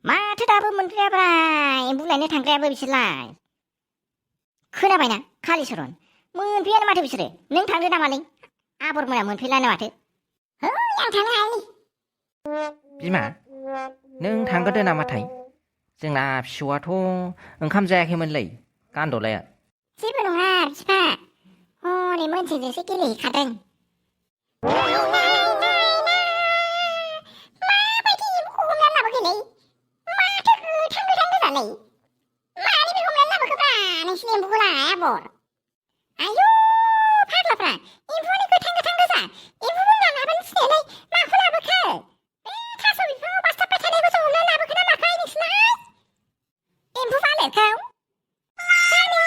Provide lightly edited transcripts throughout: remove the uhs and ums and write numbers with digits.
माथो दाबो मोनफैयाब्रा एम्बु लायनो थांग्रायाबो बिसोरलाय। खोनाबायना कालिचरन, मोनफैयानो माथो बिसोरो। नों थांदो नामालै? आबर मोना मोनफैलानो माथो। है आं थांनो हायालै। बिमा, नों थांग्रोदो नामाथाय? जोंना फिसौआथ' ओंखाम जायाखैमोनलै गान्दलाया। जेबो नङा बिफा, हनै मोनसेजोंसो गेलेहैखादों। माबायदि एम्बुखौ हमनानै लाबोखैलै? माथो गोथां गोथां गोजालै। मानिफ्राय हमनानै लाबोखोब्रा नोंसिनि एम्बुखौलाय आबर? आयौ फाग्लाफ्रा, एम्बुआनो गोथां गोथां गोजा। एम्बु बुंगा लाबोनो थिननायालाय माखौ लाबोखो? बे थास' बिफाङाव बास्थाबबाय थानायखौसो हमनानै लाबोखो ना माखो नोंसोरलाय? एम्बु बालेरखौ? जानो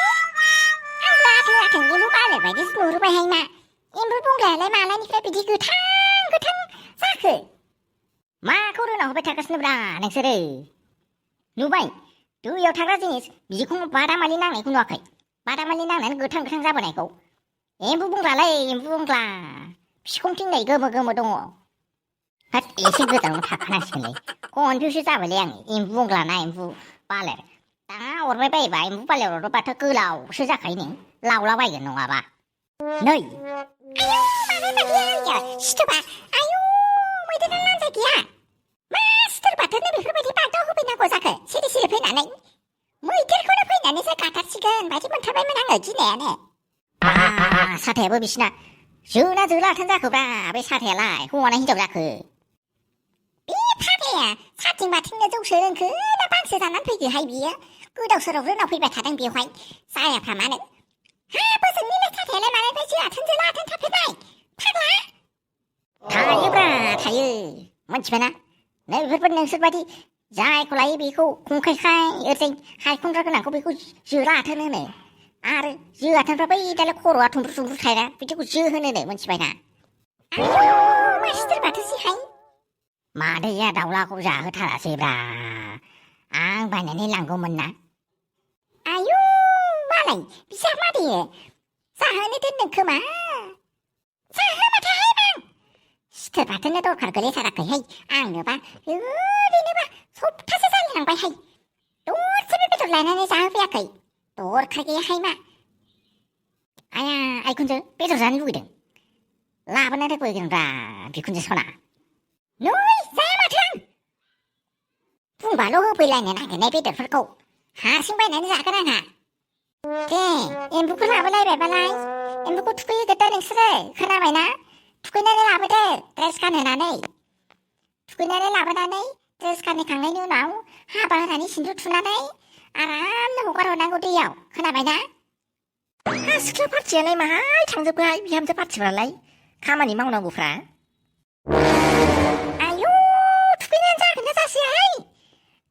आंबो आथों आथों एम्बु बालेर बायदिसो नुहुरबायहाय मा। एम्बु बंगायालाय मालानिफ्राय बिदि गोथां गोथां जाखो? माखौ रोना हरबाय थागासिनोब्रा नोंसोरो? नुबाय दैयाव थाग्रा जिनिस बिखुं बादामालि नांनायखौ नुवाखै? बादामालि नांनानै गोथां गोथां जाबोनायखौ। एम्बु बुंग्लालै एम्बु बुंग्ला, बिखुंथिंनै गोमो गोमो दङ। हाथ एसे गोजानाव थाखानांसिगोनलै, कनफिउसो जाबायलै आं। एम्बु बुंग्ला ना एम्बु बालेर? दा अरबाय बायोबा एम्बु बालेर अरोबाथ' गोलावसो जाखायो नै, लावलाबायगोन नङाबा। नै आयौ माबा माबि सिथोबा, आयौ मैदेरा लान्जाय गैया। मा सिथोर बाथोरनो बेफोरबायदि बागदाव होफैनांगौ जाखो सिरि सिरि फैनानै? मैदेरखौनो फैनानैसो गाथारसिगोन बायदि मोनथारबायमोन आङो गिनायानो। साथायाबो बिसिना जोना जोलाथान जाखोब्रा बे साथायालाय, हौवाना हिनजाव जाखो? बे फाग्लाया साथिं बाथिंनो जौसो रोंखो ना बांसो जानानै फैखोहाय बियो? गोदाव सोराव रोनाव फैबाय थादों बेवहाय जायाफ्रा मानो? हा बोजोंनिलाय साथायालाय मानिफ्राय जोआथोन जोलाथोन थाफैबाय फाग्ला? थायोब्रा थायो, मोनथिबायना? नै बेफोरबायदि नोंसोरबायदि जायखौ लायो बेखौ खुंखायखाय ओरैजाय हायखंद्रा गोनांखौ बेखौ जोलाथोन होनो। आरो जोआथोनफ्रा बै दालाय खर'आ थुमब्रु थुमब्रु थायोना, बिदिखौ जो होनो मोनथिबायना? आयौ मा सिथोर बाथोरसैहाय। मादैया दाउलाखौ जाहोथारासैब्रा, आं बायनानै लांगौमोन ना। आयौ मालाय बिसा मादैयो जाहोनो दोनदों खोमा। जाहोआबाथाय बां सिथोर बाथोरनो दरखार गोलैथाराखैहाय आंनोबा। ओरैनोबा सप्तासे जालायलांबायहाय, दरसेबो बेदर लायनानै जाहोफैयाखै। दरखार गैयाहाय मा। आया आइखुनजो बेदर जानो लुगैदों? लाबोनानै होफैगोनब्रा बिखुनजो सना। नै जाया माथो आं। बुंबाल' होफैलायनो नागिरनाय बेदरफोरखौ हारसिं बायनानै जागोन आंहा। दे एम्बुखौ लाबोलायबायबालाय एम्बुखौ थुखैहोगोरदो नोंसोरो, खोनाबायना? थुखैनानै लाबोदो ड्रेस गानहोनानै। थुखैनानै लाबोनानै ड्रेस गानहोखांनायनि उनाव हाबा होनानै सिन्दुर थुनानै आरामनो हगार हरनांगौ दैयाव, खोनाबायना? हा सिख्ला पार्टियालाय माहाय थांजोबखोहाय बिहामजो पार्टिफ्रालाय, खामानि मावनांगौफ्रा? आयौ थुखैनायानो जागोन ना जासैहाय?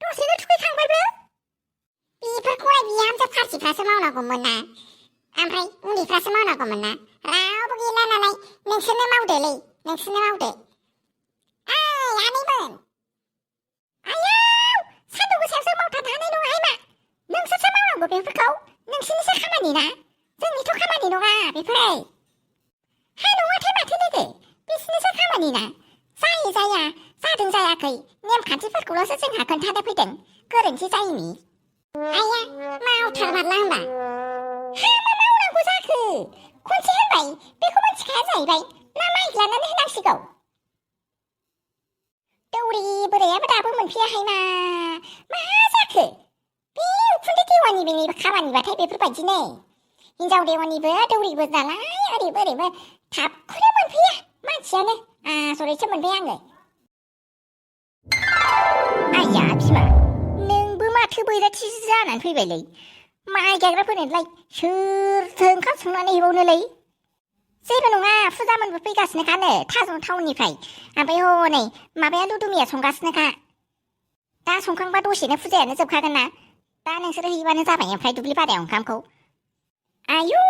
दसेनो थुखैखांबायबो। बेफोरखौहाय बिहामजो पार्टिफ्रासो मावनांगौमोन ना, ओमफ्राय उन्दैफ्रासो मावनांगौमोन ना। रावबो गैला नालाय नोंसोरनो मावदोलै, नोंसोरनो मावदो। आनैमोन, आयौ सान्दुं गोसायावसो मावथारनो हानाय नङाहाय मा? नोंसोरसो मावनांगौ बेफोरखौ, नोंसोरनिसो खामानि ना, जोंनिथ' खामानि नङा बेफोरो। हा नङाथाय माथो लोगो, बिसोरनिसो खामानि ना। जायो जाया, जादों जायाखै नेमखान्थिफोरखौल'सो जोंहा खोन्थानो फैदों, गोरोन्थि जायिनि। आइया मावथारमारला होनबा। हा मा मावनांगौ जाखो? खनसे होनबाय बेखौ मिथिखाया जाहैबाय, ना माइक लानानै होनांसिगौ? दौरि बोरायाबो दाबो मोनफैयाहाय मा। मा जाखो? बे उखुन्दै देवानिनि खामानिबाथाय बेफोरबायदिनो। हिनजाव देवानिबो दौरिबो नालाय ओरैबो ओरैबो थाबखौनो मोनफैया मानसियानो। आसरितसो मोनबाय आङो। आइया बिमा, नोंबो माथो बैराथि जानानै फैबायलै। माइ गायग्राफोरनोलाय सोरथो ओंखाम संनानै हैबावनोलै? जेबो नङा, फुजामोनबो फैगासिनोखानो टाउननिफ्राय। ओमफ्राय हनै माबाया लुदुमिया संगासिनोखा। दा संखांबा दसेनो फुजायानो जोबखागोन ना। दा नोंसोरो हैबानो जाबाय ओमफ्राय दुब्लि बारियाव ओंखामखौ। आयु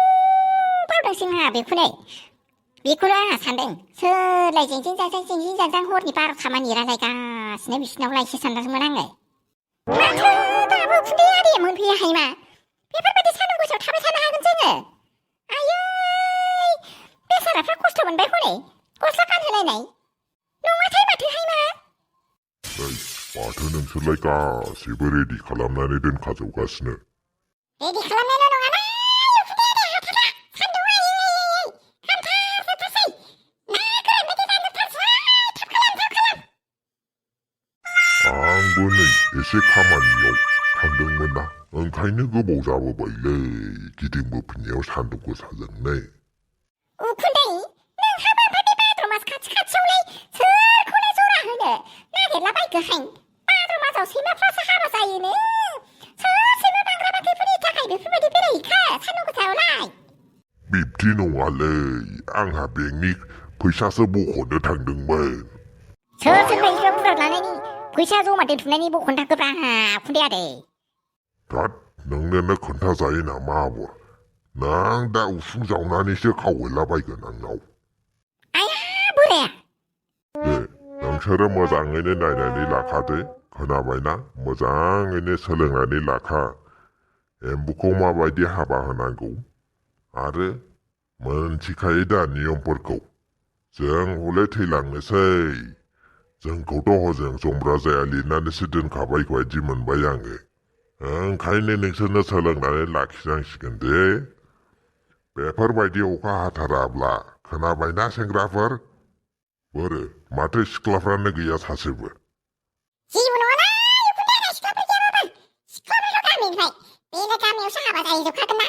बावदोंसो आंहा बेखौनो आंहा सानदों, सोरलाय जेंजों जांजां हरनि 12था मानि रायलायगासिनो बिसिनावलायसो सानदोंमोन आङो। माथो दाबो उखुन्दै आरिया मोनफैयाहाय मा? बेफोरबायदि सान्दुं गोसायाव थाबाय थानो हागोन जोङो? आयै बेसाराफ्रा खस्थ' मोनबाय हनै, गस्ला गानहोलायनाय नङाथाय माथोहाय मा? माथो नोंसोरलाय गासैबो रेडि खालामनानै दोनखाजोबगासिनो। रेडि खालामनायल' नङाना उखुन्दैया देहाफोरा सान्दुं आयै हामथारजोबथारसै ना गोरान बायदि रानजोबथारसै थाब खालाम। आंबो नै एसे खामानियाव थांदोंमोन ना ओंखायनो गोबाव जाबोबायलै गिदिंबोफिननायाव सान्दुं गोसाजोंनो। उखुन्दै नोंहाबो ओमफ्राय बे भाद्र मास खाथियावलाय सोरखौलाय जरा होनो नागिरलाबायखोहाय। भाद्र मासाव सैमाफ्रासो हाबा जायोनो। सोर सैमा बांग्रा बाथैफोरनि थाखाय बेफोरबायदि बेरायहैखो सान्दुं गोसायावलाय? बिब्दि नङालै आंहा बेंकनि फैसासो बख'नो थांदोंमोन। सोर सोरनिफ्राय एसेबां बुरजा लानायनि फैसा जमा दोनथुमनायनि बख'नो थांखोब्रा उखुन्दैया दे? दा नोंनोनो खोन्थाजायो नामा आबर? नों दा उसुं जावनानैसो खावहैलाबायगोन आंनाव। आया बोराया। दे नोंसोरो मोजाङैनो नायनानै लाखादो खोनाबायना? मोजाङैनो सोलोंनानै लाखा एम्बुखौ माबायदि हाबा होनांगौ आरो मोनथिखायो दा नियमफोरखौ। जों हले थैलांनोसै जोंखौथ' हजों जमब्रा जाया लिरनानैसो दोनखाबाय बायदि मोनबाय आङो। ओंखायनो नोंसोरनो सोलोंनानै लाखिनांसिगोन दे। बेफोरबायदि अखा हाथाराब्ला खोनाबायना सेंग्राफोर? बोरो माथो सिख्लाफ्रानो गैया सासेबो? जेबो नङाना उखुन्दैया सिख्लाफोर गैयाबाबो सिख्लाफोरखौ गामिनिफ्राय बेनो गामियावसो हाबा जाहैजोबखागोन ना।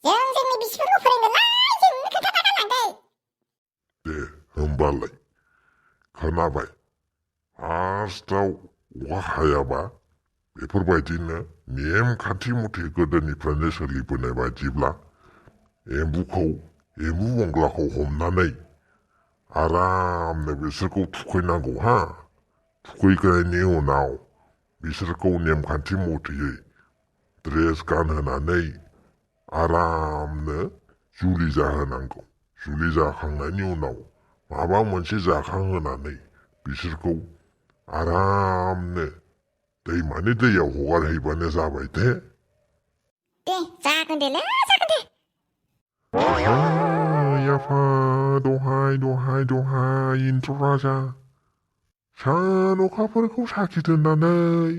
जों जोंनि बिसिफोरखौ फोरोंगोनलै जोंनो खोन्थाना गालांदो। दे होमबालाय खोनाबाय फार्स्टआव अखा हायाबा बेफोरबायदिनो नेम खान्थि मथे गोदोनिफ्रायनो सोलिबोनाय बायदिब्ला एम्बु बंग्लाखौ हमनानै आरामनो बिसोरखौ थुखैनांगौ हा। थुखैनायनि उनाव बिसोरखौ नेमखान्थि मथेयै ड्रेस गानहोनानै आरामनो जुलि जाहोनांगौ। जुलि जाखांनायनि उनाव माबा मोनसे जाखांहोनानै बिसोरखौ आरामनो दैमानि दैयाव हगारहैबानो जाबाय दे। दे जागोन देलै जागोन दे। आफा दहाय इन्द्र राजा सान अखाफोरखौ साखि दोननानै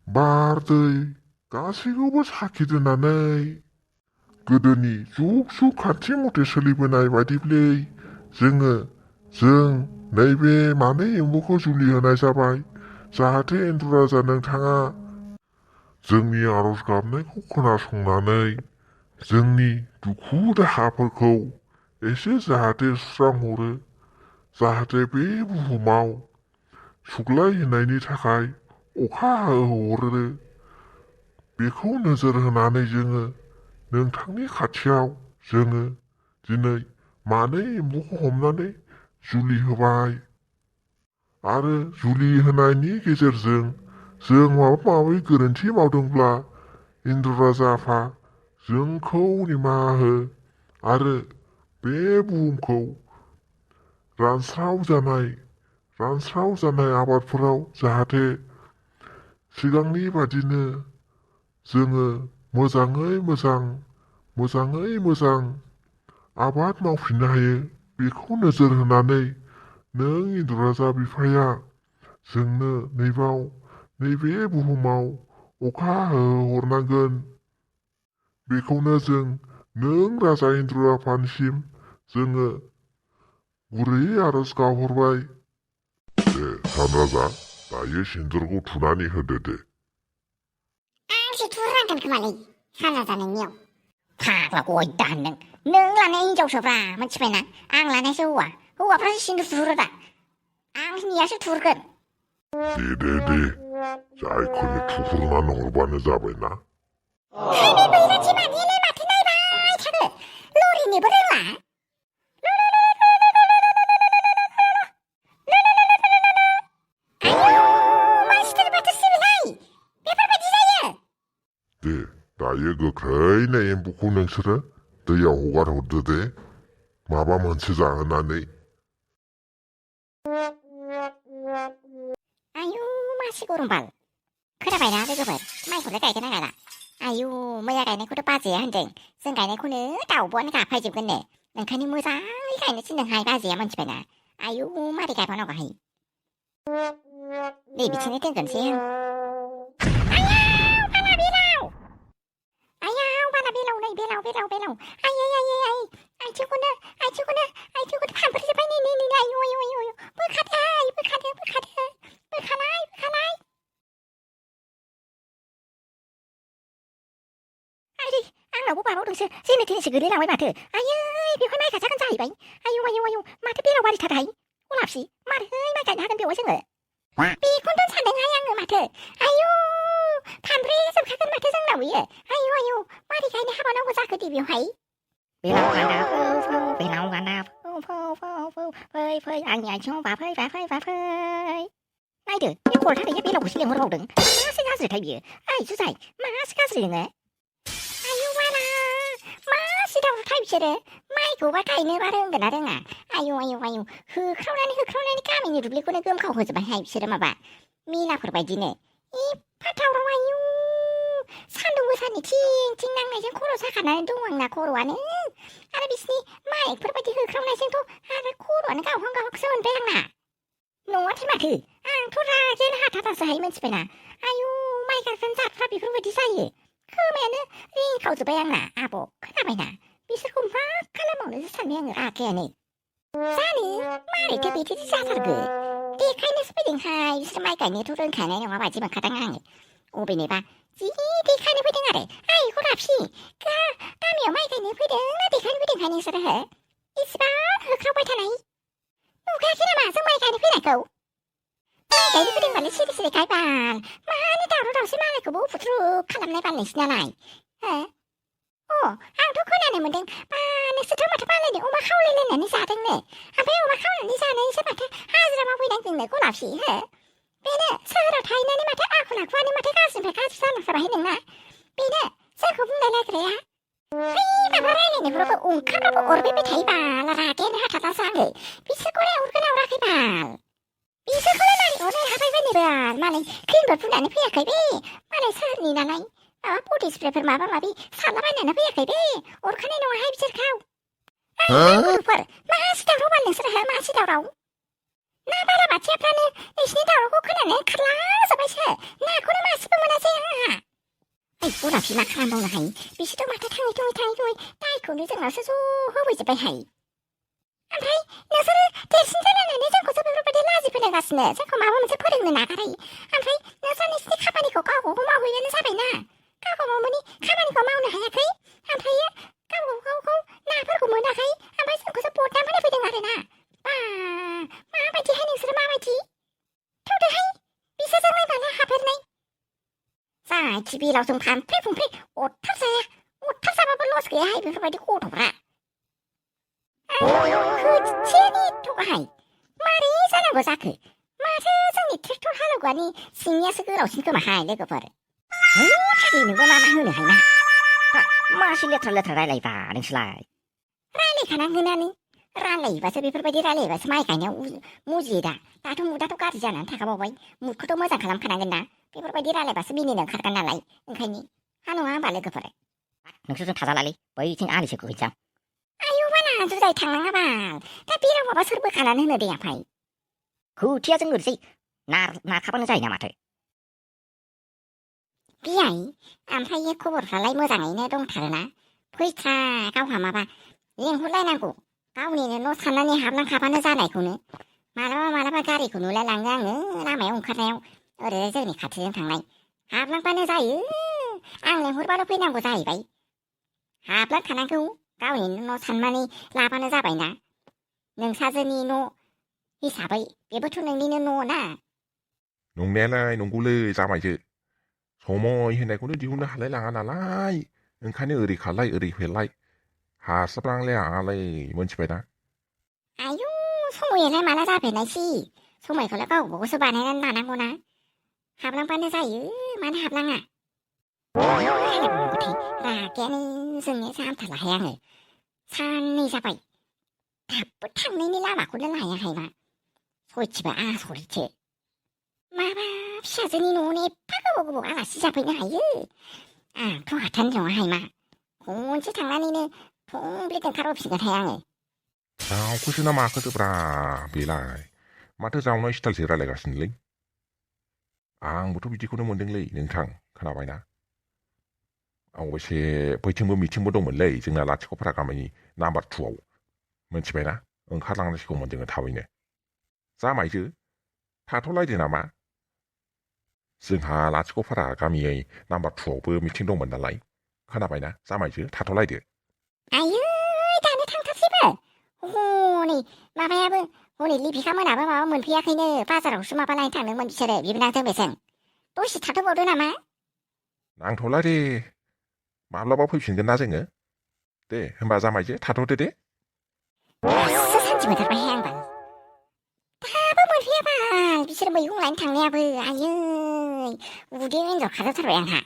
बार दै गासैखौबो साखि दोननानै गोदोनि जुग खान्थि मथे सोलिबोनाय बायदिब्लै जों नैबे मानै एम्बुखौ जुलि होनाय जाबाय। जाहाथे इन्द्र राजा नोंथाङा जोंनि आरज गाबनायखौ खोनासंनानै जोंनि दुखु दाहाफोरखौ एसे जाहाथे सुस्रांहरो। जाहाथे बे बुहुमाव सुग्लाय होनायनि थाखाय अखा हाहोहरो। बेखौ नोजोर होनानै जोङो नोंथांनि खाथियाव जोङो दिनै मानै एम्बुखौ हमनानै जुलि होबाय। आरो जुलि होनायनि गेजेरजों जों माबा माबि गोरोन्थि मावदोंब्ला इन्द्र राजा आफा जोंखौ निमाहा हो आरो बे बुहुमखौ रानस्राव जानाय आबादफोराव जाहाथे सिगांनि बादिनो जोङो मोजाङै मोजां आबाद मावफिननो हायो। बेखौ नोजोर होनानै नों इन्द्र राजा बिफाया जोंनो नैबे बुहुमाव अखा हरनांगोन। बेखौनो जों नों राजा इन्द्र आफानिसिम जोङो गुरैयै आरज गाबहरबाय। दे सान राजा दायो सिन्दुरखौ थुनानै होदो दे। आंसो थुनांगोन खोमालै सान राजा नोंनियाव। फाग्ला गय दान नों लानाय हिनजावसोब्रा मिथिबायना? आं लानायसो हौवाफ्रासो सिन्दुर थुहरो दा। आंनियासो थुहरगोन। दे जायखौनो थुहरनानै हरबानो जाबायना। बे बैराथि मानियालाय माथो नायबाय थानो लरिनोबो रोंला। दे दायो गोख्रैनो एम्बुखौ नोंसोरो दैयाव हगार हरदो दे माबा मोनसे जाहोनानै। आयु मासे गरम बाल। खोनाबायना लोगोफोर माइखौलाय गायगोन ना गायला? आयु मैया गायनायखौथ' बाजैया होनदों जों गायनायखौनो दाउब'आनो गाफायजोबगोननो। ओंखायनो मोजाङै गायनो थिनदोंहाय बाजैया मिथिबायना? आयु मारै गायबावनांगौहाय। 네 미친애 땡건지요. 아야우 바나 빌라우. 아야우 바나 빌라우 네 빌라우. 아야야야야. 아이치구나. 반프리 제발 니니니 아유. 불카다. 불카나. 아이 앙나 못 바로 등스 세메 테니스 그리랑 왜 마트. 아유 비화나이 가자간 자이바이. 아유 마트 빌라우 와리 타다이. 올랍시 마트 마간 하는 비워싱을. 비콘돈 사는 하양을 마트. 아유 반프리 좀 가간 마트 정나위에. 아유 마리 가이네 하바나고 자그 디비화이. 빌라우 간다. phơi anh cho bà phơi này được cái cô thấy cái 빌라우 실력 뭐라고 등 마스가스 타입이 아이 주사이 마스가스네 아유 와라 마스다우 타입이래 마이고 바카이네 바른 거 나랑아 아유 흐크라니 까미니 룰리코네 금 가고 좀 하입시래 마봐 미나 그러바지네 이 파타우로 와요 산둥구산이 칭칭 낭나이생 코로 사가나는 동왕나 코로와는 아라비스니 마이 그러바지 흐크라나이생도 아라 코로와는 가 황가 확서원 배양나 노아티 마트 토라젠 하타다스 하이면 집에나 아유 마이가 간사 프라비 그러바지 사이 그러면은 링 가우즈 배양나 아보 그나바이나 미스고 막 칼라먹는 산명을 아게니 사니 마이 테비티 사사르그 디카이네 스피딩 하이 스마이가이네 둘은 가네 영화 바지만 가당하니 오베네바 디카이네 회딩 하래 아이 호랍시 까미어 마이가이네 회딩 디카이네 회딩 하니 서라 해 이스바 흐크라바이타나이 누가 기나마 성마이가이네 회딩고 마이가이네 회딩 발레 시리시리 가이반 마니 다루다우시 마이그 뭐 부트루 칼람네 발레 시나나이ทุกคนมึงปาเนี่ยสุดท้ายมาบ้านเลยเนี่ยโอมาเข้าเลยเนี่ยนิสาทั้งเนี่ยไปโอมาเข้านิสาเนี่ยใช่ปะ50มาคุยดังตึงเนี่ยกูหลับสิเฮ้ปีเนี่ยเสื้อเราไทยเนี่ยนี่มาเท่คนหลักว่านี่มาเท่90 สบายหนึ่งนะปีเนี่ยเสื้อเขาพุ่งได้เลยกันเลยฮะแบบอะไรเนี่ยเราก็อุ้งข้าวเราโอร์ไปไทยบ้าละราเกนฮะทัดสร้างเลยปีเสื้อกูเนี่ยอุ้งกันเอาราคาบ้าปีเสื้อกูเนี่ยมาโอเนี่ยหาไปเป็นบ้ามาเลยขึ้นบนพุ่งได้เนี่ยพี่อยากไปมาเลยเสื้อนี่นะนายพูดดิสเพลย์มาบ้างมาพี่สารพัดเนี่ยนะพี่อยากไปโอร์คันเนี่ยน้องให้พิจารณากูเปิดมาสิดาววันหนึ่งสุดท้ายมาสิดาวเราหน้าบ้านเราบาดเจ็บแล้วเนี่ยไอ้สิดาวเรากูขนาดเนี่ยคลาสบายเช่หน้ากูเนี่ยมาสิเป็นมันอะไรฮะไอ้กูหลับพี่มาคลามองเลยพี่สิต้องมาทางนี้ด้วยได้คนนึกจังเราสู้เขาไปจะไปให้อันไทยเนี่ยสิเด็กสินเจริญเนี่ยจังกูจะไปรู้ประเด็นล่าสิเป็นอะไรกันเนี่ยจังกูมาว่ามันจะพูดเรื่องเนี่ยอะไรอันไทยเนี่ยสินี่ข้าพนี่กูก็กูมาคุยกันเนี่ยซะไปนะก้าวของมันนี่ข้ามันก็เมาหน่อยค่ะอันไทยก้าวเขาหน้าเพื่อนกูเหมือนนะคะอันไปสิ่งกูจะปวดน้ำไม่ได้ไปยังไงเลยนะป้ามาไปที่ให้หนึ่งสุดมาไปที่เท่าเดิมให้ปีเสื้อจังเลยบ้านละหาเพื่อนไหมสายชีบีเราส่งผ่านเพื่อนอดทับเสียมาเป็นโลสเกย์ให้เพื่อนไปที่คู่ถูกละคือเชี่ยนี่ถูกให้มาดิสนั่งก็ซักคือมาเธอสังนิดทุกท่าลูกว่านี่สิ่งนี้สึกเราสิ่งก็มาให้เลยก็พอเลยที่หนึ่งก็มาหื้อหนึ่งให้นะมาชิเลียทะเลทะเลไรบ้าหนึ่งสลายไรเลยขนาดเงินนี่ไรเลยว่าจะไปเพื่อไปที่ไรเลยว่าสมัยกันเนี่ยมูจีดาตาทุกการที่จะนั้นถ้าเขาบอกไว้มุดเขาต้องมาสั่งขนมขนาดเงินนะไปเพื่อไปที่ไรเลยว่าสมีนี่หนึ่งขาดกันอะไรใครนี่ฮัลโหลบาเลยก็พอเลยหนึ่งซึ่งท่าจะอะไรไปจริงอะไรเชื่อกูจังอายุว่าน่าจะได้ทางนั้นบ้างถ้าพี่เราบอกว่าซื้อเบอร์ขนาดนั้นเดียบไปคู่เที่ยวจังเลยสินาขับมันใจเนี่ยมาเถอะพี่ใหญ่ไทยกูบอกอะไรเมื่อไหร่เนี่ยต้องถ่ายนะพี่ชาเก้าหัวมาป่ะยังพูดไรนะกูเก้านี่เนี่ยโน้ตทันนั่นนี่ครับนังขับมันจะไหนกูเนี่ยมาแล้วมาการีกูนู่นแล้วลังย่างน้าแมวองค์ขัดแล้วเดี๋ยวเจ้านี่ขัดเสียงทางไหนหาบลังปันจะไหอ่างเลยพูดว่าเราพี่นั่งกูใจไปหาบลังขนาดกูเก้านี่โน้ตทันมันนี่ลาปันจะไปนะหนึ่งซาเจนี่โน้ที่สาไปเดี๋ยวชุดหนึ่งนี่โน้นะน้องแน่เลยน้องกูเลยจ้าไปเจอโชมอยเห็นไหนกูได้ดิวนะหลายหลังอะไรใครเนี่ยขาไล่เเพลไล่หาสับลังเลยอะไรมันจะไปนะอายุสมัยอะไรมาแล้วจ้าเป็นไหนสิสมัยเขาแล้วก็บอกสบายในนั้นนะกูนะหาบลังปันได้มันหาบลังอ่ะราแกนี่ซึ่งเนี่ยซ้ำถัดหลายอย่างเลยฉันนี่จะไปถับทางนี้ล่าหมาคุณได้หลายอย่างไงมาโซ่ชิบะโซ่เชมาพี่ชายนี่นูนี่พักก็บอกอะไรสิจะไปไหนทุกหาทันจะมาให้มาโอ้ยทางนั้นนี่เนี่ยผมเรียกกันคารพสิ่งแท้เลยกูชื่อน้ามาคือตัวปลาปีไลมาเธอจะเอาหน่อยสไตล์สิอะไรกันสิเลย आंबोथ' बिदिखौनो मोनदोंलै नोंथां खोनाबायना आंबो एसे बैथिंबो मिथिंबो दंमोनलै जोंना लाथिख'फारा गामिनि नाम्बार 2आव मोनथिबायना ओंखारलांनांसिगौमोन जोङो थाबैनो जामायजो थाथ'लायदो नामा जोंहा लाथिख'फारा गामियै नाम्बार 2आवबो मिथिं दंमोन नालाय खोनाबायना जामायजो थाथ'लायदो आयै दानो थांथारसैबो हनै माबायाबो हनै लिपिका मोनाबो माबा मोनफैयाखैनो बाजारावसो माबा लायनो थांदोंमोन बिसोरो बिबोनांजों बेजों दसे थाथ'बावदो नामा नांथ'ला दे माब्लाबा फैफिनगोन ना जोङो दे होमबा जामायजो थाथ'दो दे दासो सानसे मोनथारबायहाय आंबो दाबो मोनफैयाबाल बिसोर मैगं लायनो थांनायाबो आयै उदै एन्जर खाजाथारबाय आंहा